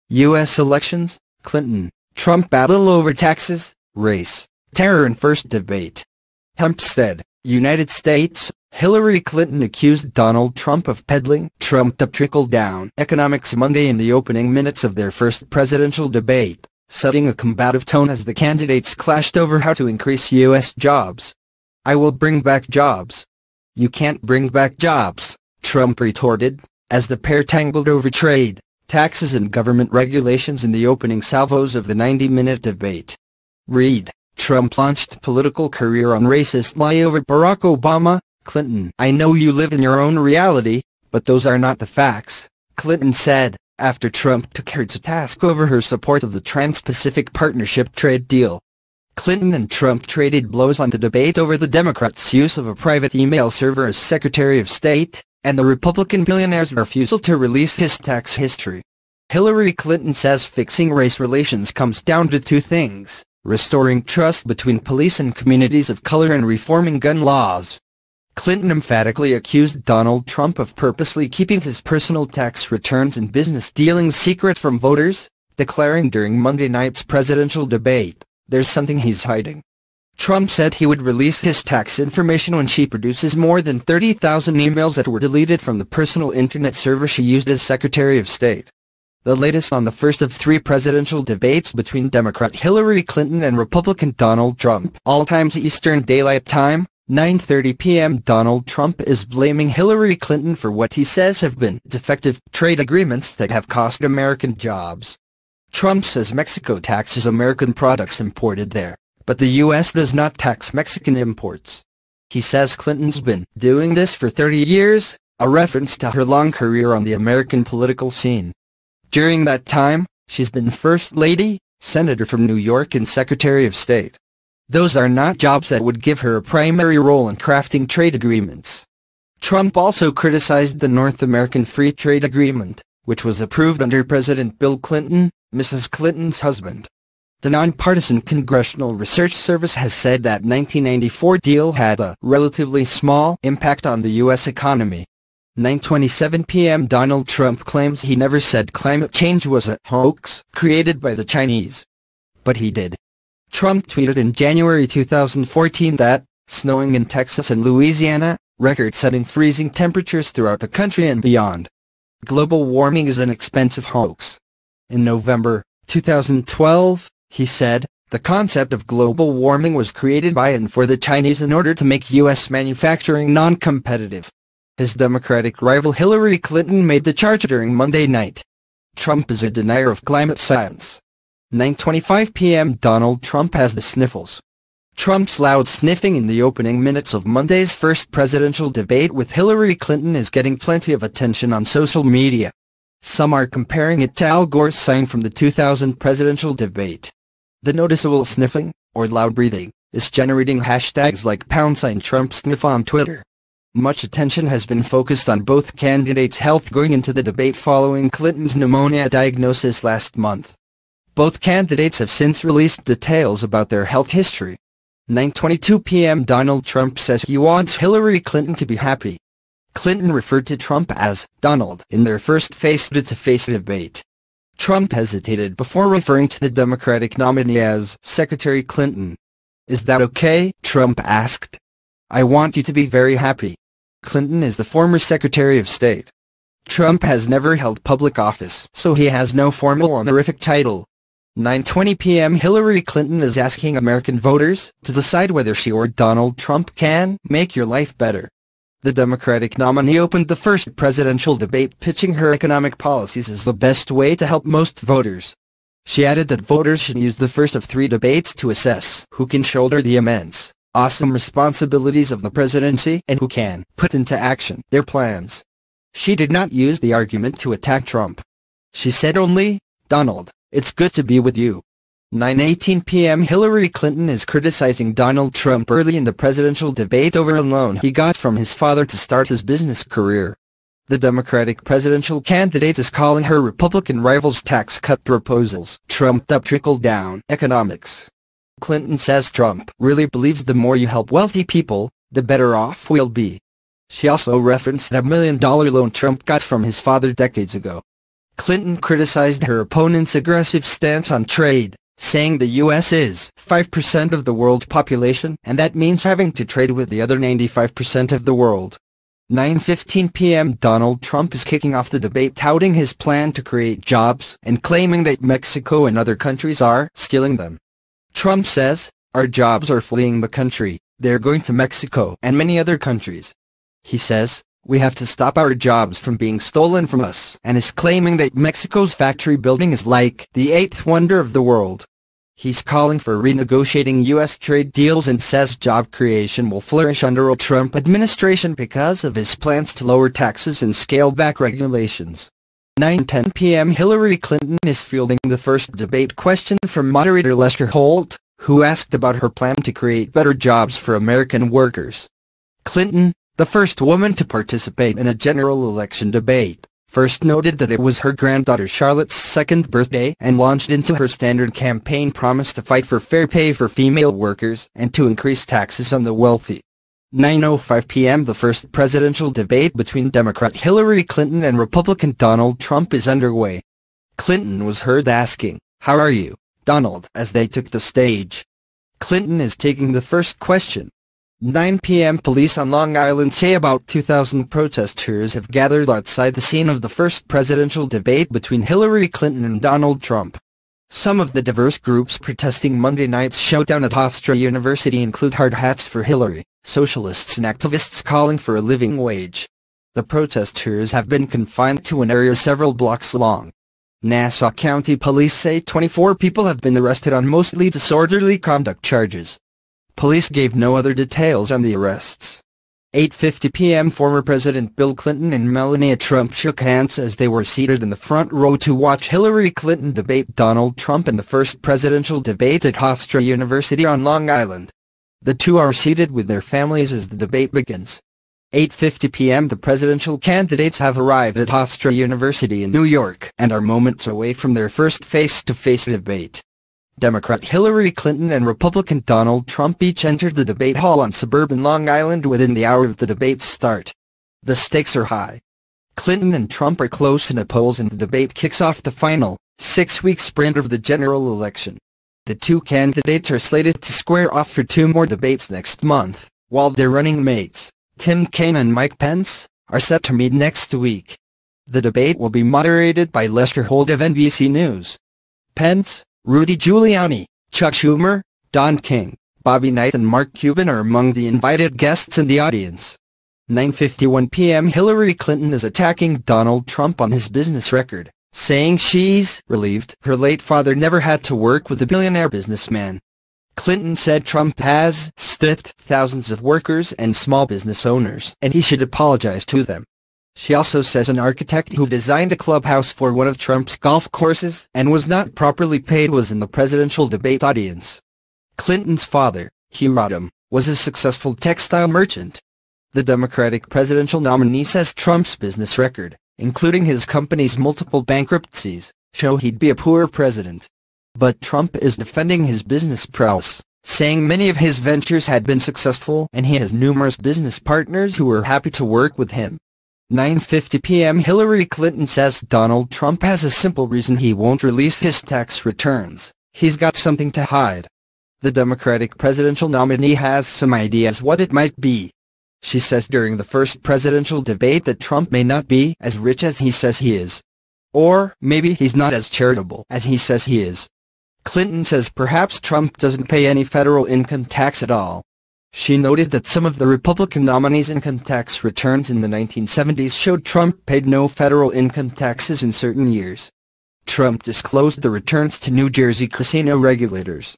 U.S. elections, Clinton, Trump battle over taxes, race, terror in first debate. Hempstead, United States, Hillary Clinton accused Donald Trump of peddling trumped-up trickle-down economics Monday in the opening minutes of their first presidential debate, setting a combative tone as the candidates clashed over how to increase U.S. jobs. "I will bring back jobs." "You can't bring back jobs," Trump retorted, as the pair tangled over trade, taxes and government regulations in the opening salvos of the 90-minute debate. Read, Trump launched political career on racist lie over Barack Obama. Clinton, "I know you live in your own reality, but those are not the facts," Clinton said, after Trump took her to task over her support of the Trans-Pacific Partnership trade deal. Clinton and Trump traded blows on the debate over the Democrats' use of a private email server as Secretary of State, and the Republican billionaire's refusal to release his tax history. Hillary Clinton says fixing race relations comes down to two things: restoring trust between police and communities of color and reforming gun laws. Clinton emphatically accused Donald Trump of purposely keeping his personal tax returns and business dealings secret from voters, declaring during Monday night's presidential debate, "There's something he's hiding." Trump said he would release his tax information when she produces more than 30,000 emails that were deleted from the personal internet server she used as Secretary of State. The latest on the first of three presidential debates between Democrat Hillary Clinton and Republican Donald Trump. All times Eastern Daylight Time, 9:30 p.m. Donald Trump is blaming Hillary Clinton for what he says have been defective trade agreements that have cost American jobs. Trump says Mexico taxes American products imported there, but the U.S. does not tax Mexican imports. He says Clinton's been doing this for 30 years, a reference to her long career on the American political scene. During that time, she's been First Lady, Senator from New York and Secretary of State. Those are not jobs that would give her a primary role in crafting trade agreements. Trump also criticized the North American Free Trade Agreement, which was approved under President Bill Clinton, Mrs. Clinton's husband. The nonpartisan Congressional Research Service has said that 1994 deal had a relatively small impact on the U.S. economy. 9:27 p.m. Donald Trump claims he never said climate change was a hoax created by the Chinese. But he did. Trump tweeted in January 2014 that, snowing in Texas and Louisiana, record-setting freezing temperatures throughout the country and beyond. Global warming is an expensive hoax. In November 2012, he said, the concept of global warming was created by and for the Chinese in order to make U.S. manufacturing non-competitive. His Democratic rival Hillary Clinton made the charge during Monday night. Trump is a denier of climate science. 9:25 p.m. Donald Trump has the sniffles. Trump's loud sniffing in the opening minutes of Monday's first presidential debate with Hillary Clinton is getting plenty of attention on social media. Some are comparing it to Al Gore's sign from the 2000 presidential debate. The noticeable sniffing, or loud breathing, is generating hashtags like #TrumpSniff on Twitter. Much attention has been focused on both candidates' health going into the debate following Clinton's pneumonia diagnosis last month. Both candidates have since released details about their health history. 9:22 p.m. Donald Trump says he wants Hillary Clinton to be happy. Clinton referred to Trump as Donald in their first face-to-face debate. Trump hesitated before referring to the Democratic nominee as Secretary Clinton. "Is that okay?" Trump asked. "I want you to be very happy." Clinton is the former Secretary of State. Trump has never held public office, so he has no formal honorific title. 9:20 p.m. Hillary Clinton is asking American voters to decide whether she or Donald Trump can make your life better. The Democratic nominee opened the first presidential debate pitching her economic policies as the best way to help most voters. She added that voters should use the first of three debates to assess who can shoulder the immense, awesome responsibilities of the presidency and who can put into action their plans. She did not use the argument to attack Trump. She said only, "Donald, it's good to be with you." 9:18 p.m. Hillary Clinton is criticizing Donald Trump early in the presidential debate over a loan he got from his father to start his business career. The Democratic presidential candidate is calling her Republican rival's tax cut proposals trumped-up trickle-down economics. Clinton says Trump really believes the more you help wealthy people, the better off we'll be. She also referenced a $1 million loan Trump got from his father decades ago. Clinton criticized her opponent's aggressive stance on trade, saying the U.S. is 5% of the world population and that means having to trade with the other 95% of the world. 9:15 p.m. Donald Trump is kicking off the debate touting his plan to create jobs and claiming that Mexico and other countries are stealing them. Trump says, "Our jobs are fleeing the country, they're going to Mexico and many other countries." He says, "We have to stop our jobs from being stolen from us," and is claiming that Mexico's factory building is like the eighth wonder of the world. He's calling for renegotiating U.S. trade deals and says job creation will flourish under a Trump administration because of his plans to lower taxes and scale back regulations. 9:10 p.m. Hillary Clinton is fielding the first debate question from moderator Lester Holt, who asked about her plan to create better jobs for American workers. Clinton, the first woman to participate in a general election debate, first noted that it was her granddaughter Charlotte's second birthday and launched into her standard campaign promise to fight for fair pay for female workers and to increase taxes on the wealthy. 9:05 p.m. The first presidential debate between Democrat Hillary Clinton and Republican Donald Trump is underway. Clinton was heard asking, "How are you, Donald?" as they took the stage. Clinton is taking the first question. 9 p.m. Police on Long Island say about 2,000 protesters have gathered outside the scene of the first presidential debate between Hillary Clinton and Donald Trump. Some of the diverse groups protesting Monday night's showdown at Hofstra University include hard hats for Hillary, socialists and activists calling for a living wage. The protesters have been confined to an area several blocks long. Nassau County Police say 24 people have been arrested on mostly disorderly conduct charges. Police gave no other details on the arrests. 8:50 p.m. Former President Bill Clinton and Melania Trump shook hands as they were seated in the front row to watch Hillary Clinton debate Donald Trump in the first presidential debate at Hofstra University on Long Island. The two are seated with their families as the debate begins. 8:50 p.m. The presidential candidates have arrived at Hofstra University in New York and are moments away from their first face-to-face debate. Democrat Hillary Clinton and Republican Donald Trump each entered the debate hall on suburban Long Island within the hour of the debate's start. The stakes are high. Clinton and Trump are close in the polls and the debate kicks off the final, 6-week sprint of the general election. The two candidates are slated to square off for 2 more debates next month, while their running mates, Tim Kaine and Mike Pence, are set to meet next week. The debate will be moderated by Lester Holt of NBC News. Pence, Rudy Giuliani, Chuck Schumer, Don King, Bobby Knight and Mark Cuban are among the invited guests in the audience. 9:51 p.m. Hillary Clinton is attacking Donald Trump on his business record, saying she's relieved her late father never had to work with a billionaire businessman. Clinton said Trump has stiffed thousands of workers and small business owners and he should apologize to them. She also says an architect who designed a clubhouse for one of Trump's golf courses and was not properly paid was in the presidential debate audience. Clinton's father, Hugh Rodham, was a successful textile merchant. The Democratic presidential nominee says Trump's business record, including his company's multiple bankruptcies, show he'd be a poor president. But Trump is defending his business prowess, saying many of his ventures had been successful and he has numerous business partners who were happy to work with him. 9:50 p.m. Hillary Clinton says Donald Trump has a simple reason he won't release his tax returns. He's got something to hide. The Democratic presidential nominee has some ideas what it might be. She says during the first presidential debate that Trump may not be as rich as he says he is. Or maybe he's not as charitable as he says he is. Clinton says perhaps Trump doesn't pay any federal income tax at all. She noted that some of the Republican nominees' income tax returns in the 1970s showed Trump paid no federal income taxes in certain years. Trump disclosed the returns to New Jersey casino regulators.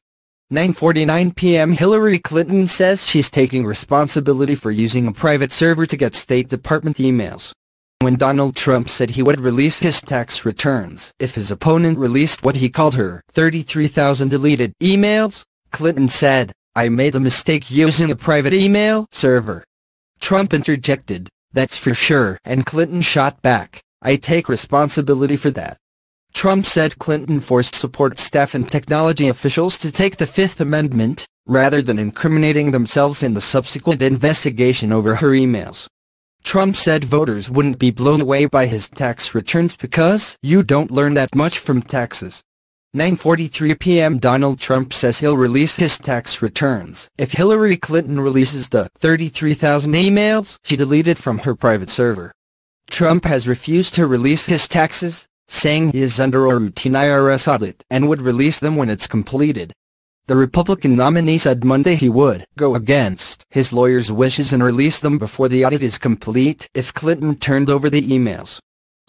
9:49 p.m. Hillary Clinton says she's taking responsibility for using a private server to get State Department emails. When Donald Trump said he would release his tax returns if his opponent released what he called her 33,000 deleted emails, Clinton said, "I made a mistake using a private email server." Trump interjected, "That's for sure," and Clinton shot back, "I take responsibility for that." Trump said Clinton forced support staff and technology officials to take the Fifth Amendment, rather than incriminating themselves in the subsequent investigation over her emails. Trump said voters wouldn't be blown away by his tax returns because you don't learn that much from taxes. 9:43 p.m. Donald Trump says he'll release his tax returns if Hillary Clinton releases the 33,000 emails she deleted from her private server. Trump has refused to release his taxes, saying he is under a routine IRS audit and would release them when it's completed. The Republican nominee said Monday he would go against his lawyer's wishes and release them before the audit is complete if Clinton turned over the emails.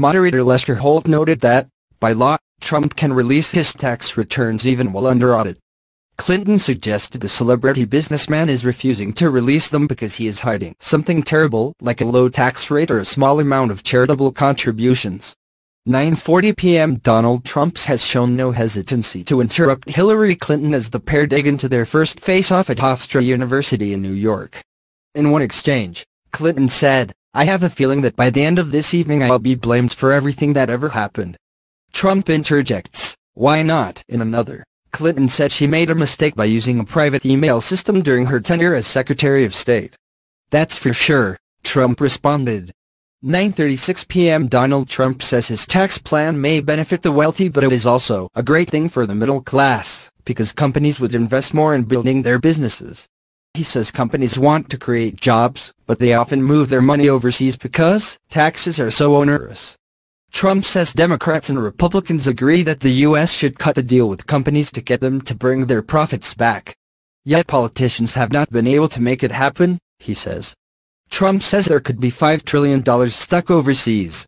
Moderator Lester Holt noted that, by law, Trump can release his tax returns even while under audit. Clinton suggested the celebrity businessman is refusing to release them because he is hiding something terrible like a low tax rate or a small amount of charitable contributions. 9:40 p.m. Donald Trump has shown no hesitancy to interrupt Hillary Clinton as the pair dig into their first face-off at Hofstra University in New York. In one exchange, Clinton said, "I have a feeling that by the end of this evening I'll be blamed for everything that ever happened." Trump interjects, "Why not?" In another, Clinton said she made a mistake by using a private email system during her tenure as Secretary of State. "That's for sure," Trump responded. 9:36 p.m. Donald Trump says his tax plan may benefit the wealthy, but it is also a great thing for the middle class, because companies would invest more in building their businesses. He says companies want to create jobs, but they often move their money overseas because taxes are so onerous. Trump says Democrats and Republicans agree that the U.S. should cut the deal with companies to get them to bring their profits back. Yet politicians have not been able to make it happen, he says. Trump says there could be $5 trillion stuck overseas.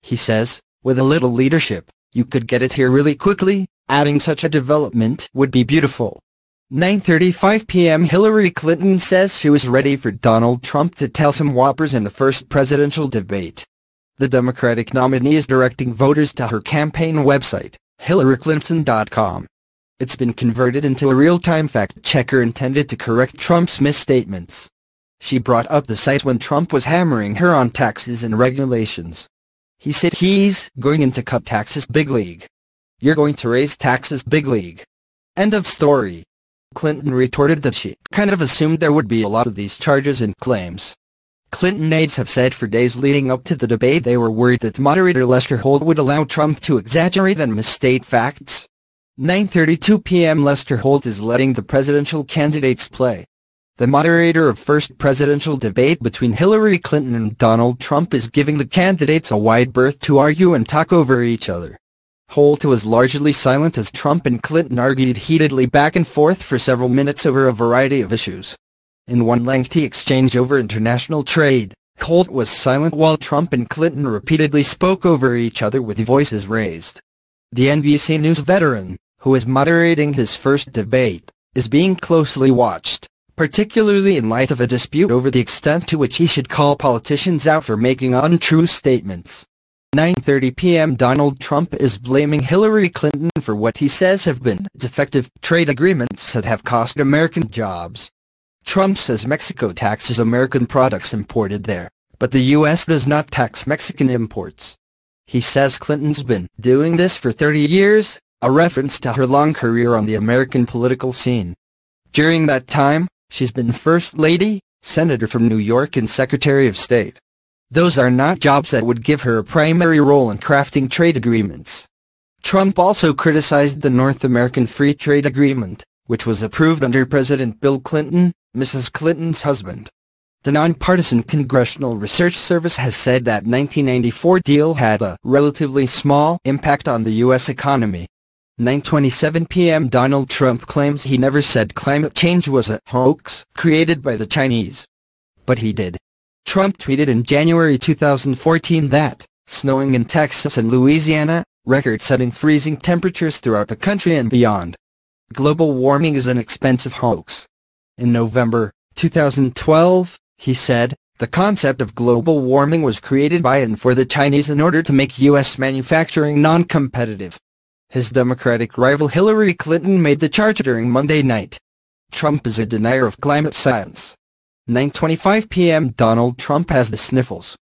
He says, with a little leadership, you could get it here really quickly, adding such a development would be beautiful. 9:35 p.m. Hillary Clinton says she was ready for Donald Trump to tell some whoppers in the first presidential debate. The Democratic nominee is directing voters to her campaign website, HillaryClinton.com. It's been converted into a real-time fact-checker intended to correct Trump's misstatements. She brought up the site when Trump was hammering her on taxes and regulations. He said he's going in to cut taxes big league. You're going to raise taxes big league. End of story. Clinton retorted that she kind of assumed there would be a lot of these charges and claims. Clinton aides have said for days leading up to the debate they were worried that moderator Lester Holt would allow Trump to exaggerate and misstate facts. 9:32 p.m. Lester Holt is letting the presidential candidates play. The moderator of first presidential debate between Hillary Clinton and Donald Trump is giving the candidates a wide berth to argue and talk over each other. Holt was largely silent as Trump and Clinton argued heatedly back and forth for several minutes over a variety of issues. In one lengthy exchange over international trade, Holt was silent while Trump and Clinton repeatedly spoke over each other with voices raised. The NBC News veteran, who is moderating his first debate, is being closely watched, particularly in light of a dispute over the extent to which he should call politicians out for making untrue statements. 9:30 p.m. Donald Trump is blaming Hillary Clinton for what he says have been defective trade agreements that have cost American jobs. Trump says Mexico taxes American products imported there, but the U.S. does not tax Mexican imports. He says Clinton's been doing this for 30 years, a reference to her long career on the American political scene. During that time, she's been First Lady, Senator from New York and Secretary of State. Those are not jobs that would give her a primary role in crafting trade agreements. Trump also criticized the North American Free Trade Agreement, which was approved under President Bill Clinton, Mrs. Clinton's husband. The nonpartisan Congressional Research Service has said that 1994 deal had a relatively small impact on the U.S. economy. 9:27 p.m. Donald Trump claims he never said climate change was a hoax created by the Chinese. But he did. Trump tweeted in January 2014 that, snowing in Texas and Louisiana, record-setting freezing temperatures throughout the country and beyond. Global warming is an expensive hoax. In November 2012, he said, the concept of global warming was created by and for the Chinese in order to make U.S. manufacturing non-competitive. His Democratic rival Hillary Clinton made the charge during Monday night. Trump is a denier of climate science. 9:25 p.m. Donald Trump has the sniffles.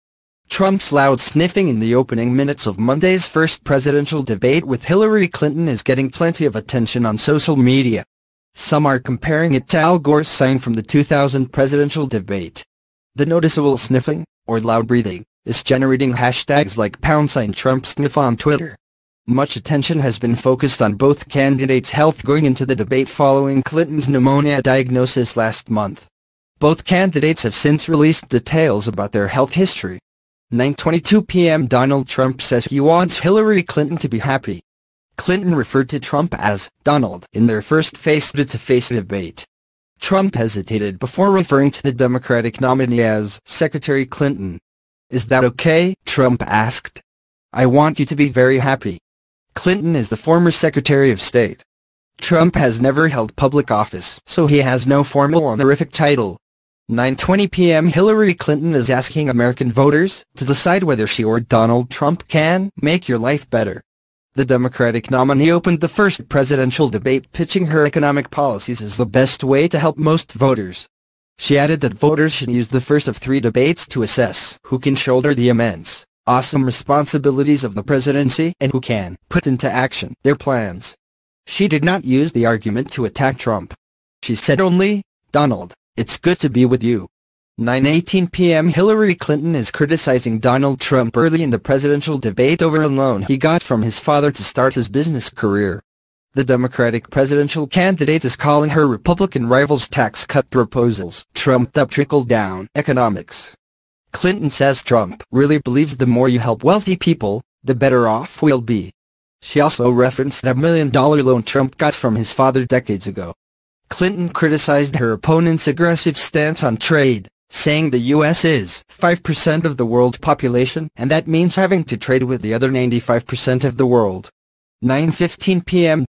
Trump's loud sniffing in the opening minutes of Monday's first presidential debate with Hillary Clinton is getting plenty of attention on social media. Some are comparing it to Al Gore's sign from the 2000 presidential debate. The noticeable sniffing, or loud breathing, is generating hashtags like #TrumpSniff on Twitter. Much attention has been focused on both candidates' health going into the debate following Clinton's pneumonia diagnosis last month. Both candidates have since released details about their health history. 9:22 p.m. Donald Trump says he wants Hillary Clinton to be happy. Clinton referred to Trump as Donald in their first face-to-face debate. Trump hesitated before referring to the Democratic nominee as Secretary Clinton. "Is that okay?" Trump asked. "I want you to be very happy." Clinton is the former Secretary of State. Trump has never held public office, so he has no formal honorific title. 9:20 p.m. Hillary Clinton is asking American voters to decide whether she or Donald Trump can make your life better. The Democratic nominee opened the first presidential debate pitching her economic policies as the best way to help most voters. She added that voters should use the first of 3 debates to assess who can shoulder the immense, awesome responsibilities of the presidency and who can put into action their plans. She did not use the argument to attack Trump. She said only, "Donald, it's good to be with you." 9:18 p.m. Hillary Clinton is criticizing Donald Trump early in the presidential debate over a loan he got from his father to start his business career. The Democratic presidential candidate is calling her Republican rival's tax cut proposals trumped-up trickle-down economics. Clinton says Trump really believes the more you help wealthy people, the better off we'll be. She also referenced a $1 million loan Trump got from his father decades ago. Clinton criticized her opponent's aggressive stance on trade, saying the U.S. is 5% of the world population and that means having to trade with the other 95% of the world. 9:15 p.m.